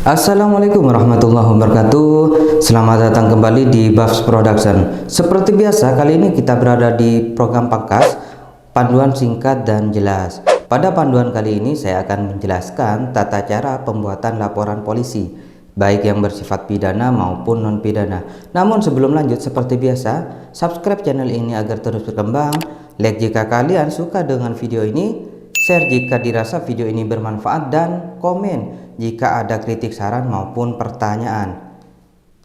Assalamualaikum warahmatullahi wabarakatuh. Selamat datang kembali di Buffs Production. Seperti biasa, kali ini kita berada di program Pangkas, panduan singkat dan jelas. Pada panduan kali ini saya akan menjelaskan tata cara pembuatan laporan polisi, baik yang bersifat pidana maupun non pidana. Namun sebelum lanjut, seperti biasa, subscribe channel ini agar terus berkembang, like jika kalian suka dengan video ini, share jika dirasa video ini bermanfaat, dan komen jika ada kritik, saran maupun pertanyaan.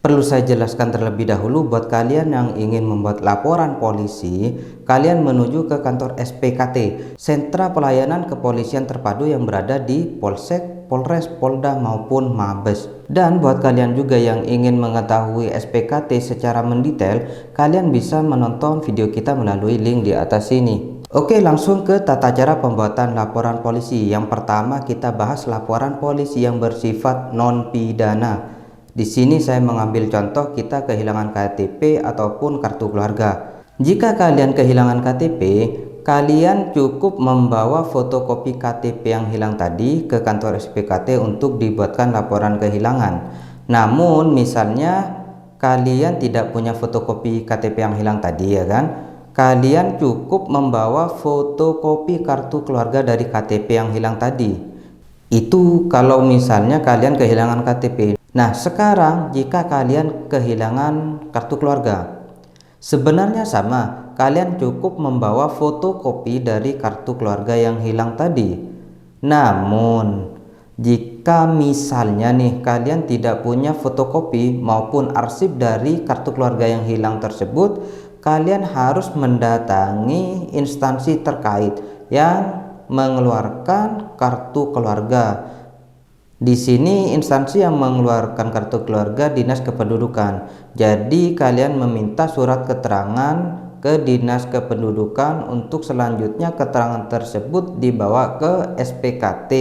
Perlu saya jelaskan terlebih dahulu, buat kalian yang ingin membuat laporan polisi, kalian menuju ke kantor SPKT, Sentra Pelayanan Kepolisian Terpadu yang berada di Polsek, Polres, Polda maupun Mabes. Dan buat kalian juga yang ingin mengetahui SPKT secara mendetail, kalian bisa menonton video kita melalui link di atas sini. Oke, langsung ke tata cara pembuatan laporan polisi. Yang pertama kita bahas laporan polisi yang bersifat non pidana. Di sini saya mengambil contoh kita kehilangan KTP ataupun kartu keluarga. Jika kalian kehilangan KTP, kalian cukup membawa fotokopi KTP yang hilang tadi ke kantor SPKT untuk dibuatkan laporan kehilangan. Namun misalnya kalian tidak punya fotokopi KTP yang hilang tadi, ya kan? Kalian cukup membawa fotokopi kartu keluarga dari KTP yang hilang tadi. Itu kalau misalnya kalian kehilangan KTP. Nah, sekarang jika kalian kehilangan kartu keluarga, sebenarnya sama, kalian cukup membawa fotokopi dari kartu keluarga yang hilang tadi. Namun jika misalnya nih kalian tidak punya fotokopi maupun arsip dari kartu keluarga yang hilang tersebut, kalian harus mendatangi instansi terkait yang mengeluarkan kartu keluarga. Di sini instansi yang mengeluarkan kartu keluarga Dinas Kependudukan. Jadi kalian meminta surat keterangan ke Dinas Kependudukan untuk selanjutnya keterangan tersebut dibawa ke SPKT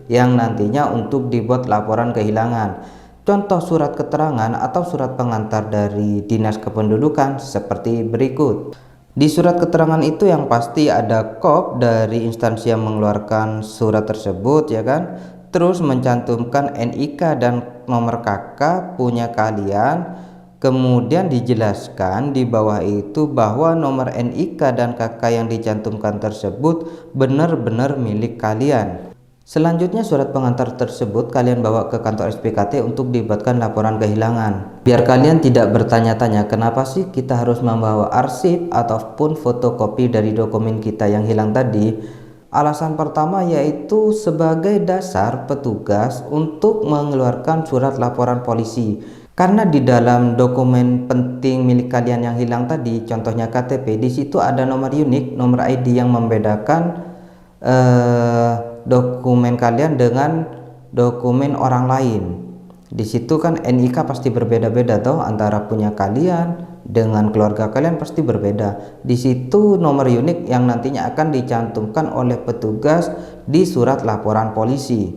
yang nantinya untuk dibuat laporan kehilangan. Contoh surat keterangan atau surat pengantar dari Dinas Kependudukan seperti berikut. Di surat keterangan itu yang pasti ada kop dari instansi yang mengeluarkan surat tersebut, ya kan? Terus mencantumkan NIK dan nomor KK punya kalian. Kemudian dijelaskan di bawah itu bahwa nomor NIK dan KK yang dicantumkan tersebut benar-benar milik kalian. Selanjutnya surat pengantar tersebut kalian bawa ke kantor SPKT untuk dibuatkan laporan kehilangan. Biar kalian tidak bertanya-tanya kenapa sih kita harus membawa arsip ataupun fotokopi dari dokumen kita yang hilang tadi. Alasan pertama yaitu sebagai dasar petugas untuk mengeluarkan surat laporan polisi. Karena di dalam dokumen penting milik kalian yang hilang tadi, contohnya KTP, di situ ada nomor unik, nomor ID yang membedakan dokumen kalian dengan dokumen orang lain. Di situ kan NIK pasti berbeda-beda toh, antara punya kalian dengan keluarga kalian pasti berbeda. Di situ nomor unik yang nantinya akan dicantumkan oleh petugas di surat laporan polisi.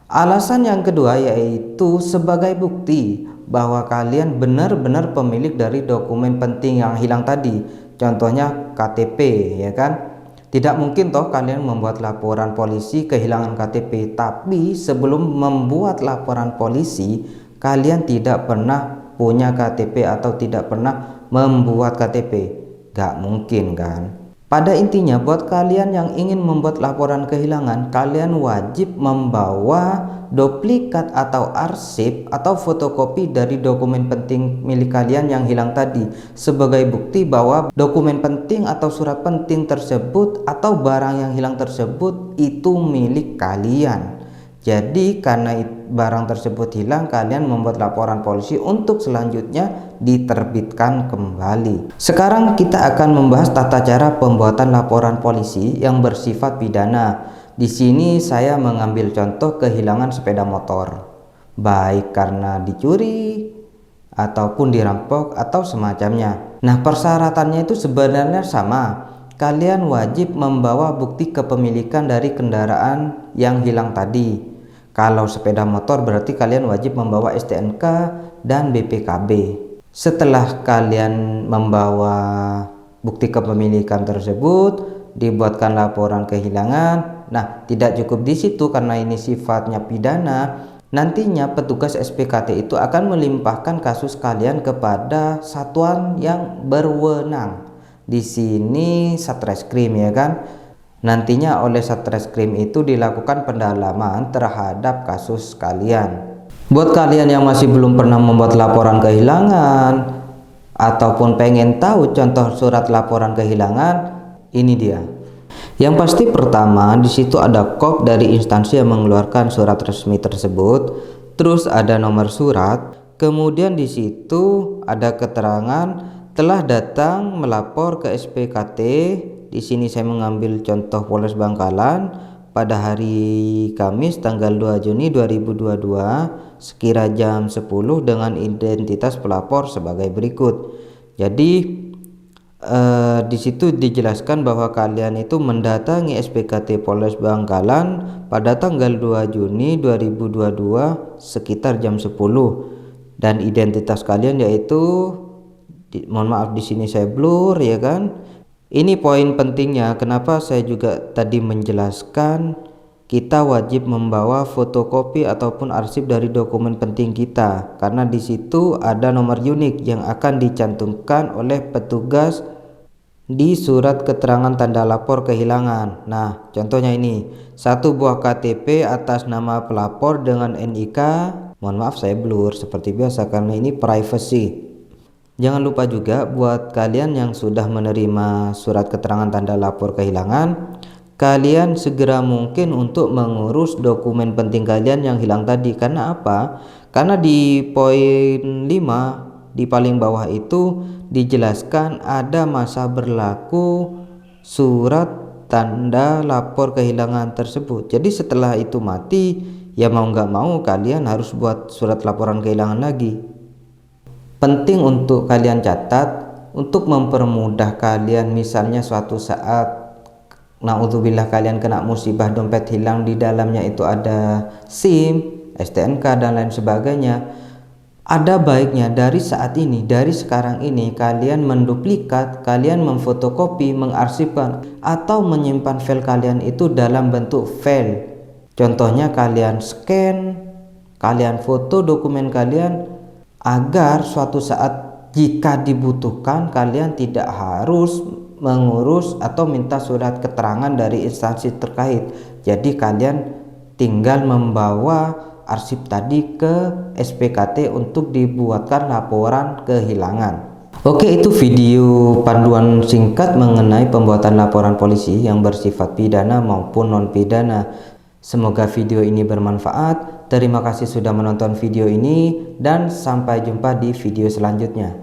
Alasan yang kedua yaitu sebagai bukti bahwa kalian benar-benar pemilik dari dokumen penting yang hilang tadi. Contohnya KTP, ya kan? Tidak mungkin toh kalian membuat laporan polisi kehilangan KTP, tapi sebelum membuat laporan polisi kalian tidak pernah punya KTP atau tidak pernah membuat KTP. Gak mungkin kan? Pada intinya buat kalian yang ingin membuat laporan kehilangan, kalian wajib membawa duplikat atau arsip atau fotokopi dari dokumen penting milik kalian yang hilang tadi sebagai bukti bahwa dokumen penting atau surat penting tersebut atau barang yang hilang tersebut itu milik kalian. Jadi karena barang tersebut hilang, kalian membuat laporan polisi untuk selanjutnya diterbitkan kembali. Sekarang kita akan membahas tata cara pembuatan laporan polisi yang bersifat pidana. Di sini saya mengambil contoh kehilangan sepeda motor, baik karena dicuri ataupun dirampok atau semacamnya. Nah, persyaratannya itu sebenarnya sama. Kalian wajib membawa bukti kepemilikan dari kendaraan yang hilang tadi. Kalau sepeda motor berarti kalian wajib membawa STNK dan BPKB. Setelah kalian membawa bukti kepemilikan tersebut, dibuatkan laporan kehilangan. Nah, tidak cukup di situ karena ini sifatnya pidana. Nantinya petugas SPKT itu akan melimpahkan kasus kalian kepada satuan yang berwenang. Di sini Satreskrim ya kan. Nantinya oleh Satreskrim itu dilakukan pendalaman terhadap kasus kalian. Buat kalian yang masih belum pernah membuat laporan kehilangan ataupun pengen tahu contoh surat laporan kehilangan, ini dia. Yang pasti pertama di situ ada kop dari instansi yang mengeluarkan surat resmi tersebut, terus ada nomor surat, kemudian di situ ada keterangan telah datang melapor ke SPKT. Di sini saya mengambil contoh Polres Bangkalan pada hari Kamis tanggal 2 Juni 2022 sekira jam 10 dengan identitas pelapor sebagai berikut. Jadi di situ dijelaskan bahwa kalian itu mendatangi SPKT Polres Bangkalan pada tanggal 2 Juni 2022 sekitar jam 10 dan identitas kalian yaitu mohon maaf di sini saya blur ya kan. Ini poin pentingnya kenapa saya juga tadi menjelaskan kita wajib membawa fotokopi ataupun arsip dari dokumen penting kita, karena di situ ada nomor unik yang akan dicantumkan oleh petugas di surat keterangan tanda lapor kehilangan. Nah, contohnya ini, satu buah KTP atas nama pelapor dengan NIK. Mohon maaf saya blur seperti biasa karena ini privacy. Jangan lupa juga buat kalian yang sudah menerima surat keterangan tanda lapor kehilangan, kalian segera mungkin untuk mengurus dokumen penting kalian yang hilang tadi. Karena apa? Karena di poin 5 di paling bawah itu dijelaskan ada masa berlaku surat tanda lapor kehilangan tersebut. Jadi setelah itu mati, ya mau nggak mau kalian harus buat surat laporan kehilangan lagi. Penting untuk kalian catat untuk mempermudah kalian, misalnya suatu saat naudzubillah kalian kena musibah dompet hilang, di dalamnya itu ada SIM, STNK dan lain sebagainya. Ada baiknya dari saat ini, dari sekarang ini kalian menduplikat, kalian memfotokopi, mengarsipkan atau menyimpan file kalian itu dalam bentuk file. Contohnya kalian scan, kalian foto dokumen kalian agar suatu saat jika dibutuhkan kalian tidak harus mengurus atau minta surat keterangan dari instansi terkait. Jadi kalian tinggal membawa arsip tadi ke SPKT untuk dibuatkan laporan kehilangan. Oke, itu video panduan singkat mengenai pembuatan laporan polisi yang bersifat pidana maupun non pidana. Semoga video ini bermanfaat. Terima kasih sudah menonton video ini dan sampai jumpa di video selanjutnya.